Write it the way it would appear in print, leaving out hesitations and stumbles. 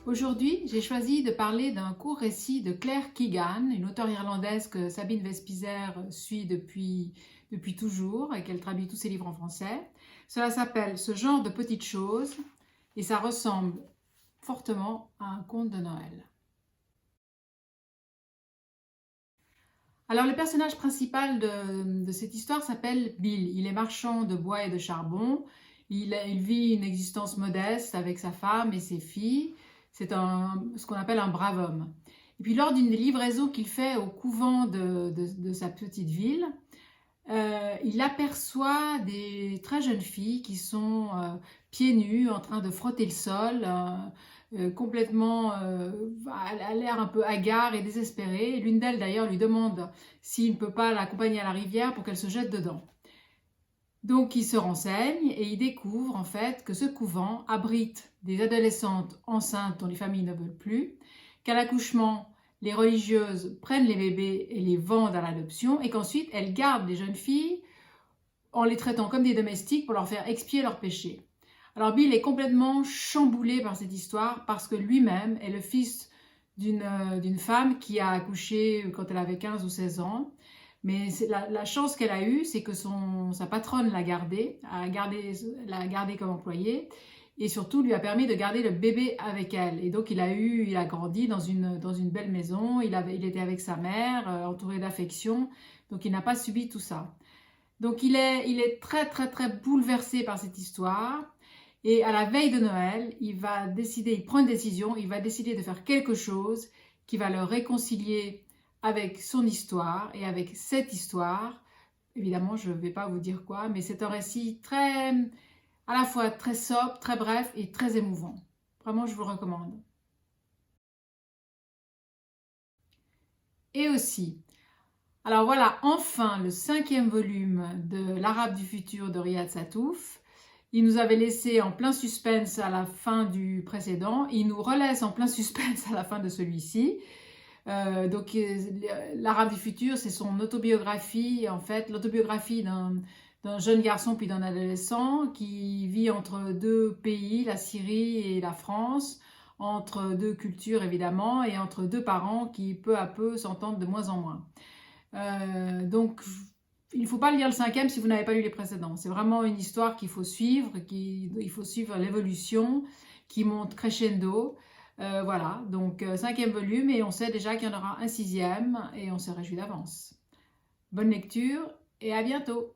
Aujourd'hui, j'ai choisi de parler d'un court récit de Claire Keegan, une auteure irlandaise que Sabine Vespizer suit depuis toujours et qu'elle traduit tous ses livres en français. Cela s'appelle Ce genre de petites choses et ça ressemble fortement à un conte de Noël. Alors le personnage principal de cette histoire s'appelle Bill. Il est marchand de bois et de charbon. Il vit une existence modeste avec sa femme et ses filles. C'est ce qu'on appelle un brave homme. Et puis lors d'une livraison qu'il fait au couvent de sa petite ville, il aperçoit des très jeunes filles qui sont pieds nus en train de frotter le sol, complètement à l'air un peu hagard et désespérée. L'une d'elles d'ailleurs lui demande s'il ne peut pas l'accompagner à la rivière pour qu'elle se jette dedans. Donc il se renseigne et il découvre en fait que ce couvent abrite des adolescentes enceintes dont les familles ne veulent plus, qu'à l'accouchement, les religieuses prennent les bébés et les vendent à l'adoption et qu'ensuite elles gardent les jeunes filles en les traitant comme des domestiques pour leur faire expier leurs péchés. Alors Bill est complètement chamboulé par cette histoire parce que lui-même est le fils d'une femme qui a accouché quand elle avait 15 ou 16 ans. Mais la chance qu'elle a eue, c'est que sa patronne l'a gardé comme employé et surtout lui a permis de garder le bébé avec elle. Et donc il a grandi dans une belle maison, il était avec sa mère, entouré d'affection, donc il n'a pas subi tout ça. Donc il est très très très bouleversé par cette histoire et à la veille de Noël, il prend une décision, il va décider de faire quelque chose qui va le réconcilier avec son histoire et avec cette histoire. Évidemment, je ne vais pas vous dire quoi, mais c'est un récit à la fois très sobre, très bref et très émouvant. Vraiment, je vous le recommande. Et aussi, alors voilà, enfin le 5e volume de L'Arabe du futur de Riyad Sattouf. Il nous avait laissé en plein suspense à la fin du précédent. Il nous relaisse en plein suspense à la fin de celui-ci. L'Arabe du futur, c'est son autobiographie, en fait, l'autobiographie d'un jeune garçon puis d'un adolescent qui vit entre deux pays, la Syrie et la France, entre deux cultures évidemment, et entre deux parents qui peu à peu s'entendent de moins en moins. Donc, il ne faut pas lire le 5e si vous n'avez pas lu les précédents. C'est vraiment une histoire qu'il faut suivre, il faut suivre l'évolution qui monte crescendo. Voilà, donc 5e volume et on sait déjà qu'il y en aura un 6e et on se réjouit d'avance. Bonne lecture et à bientôt!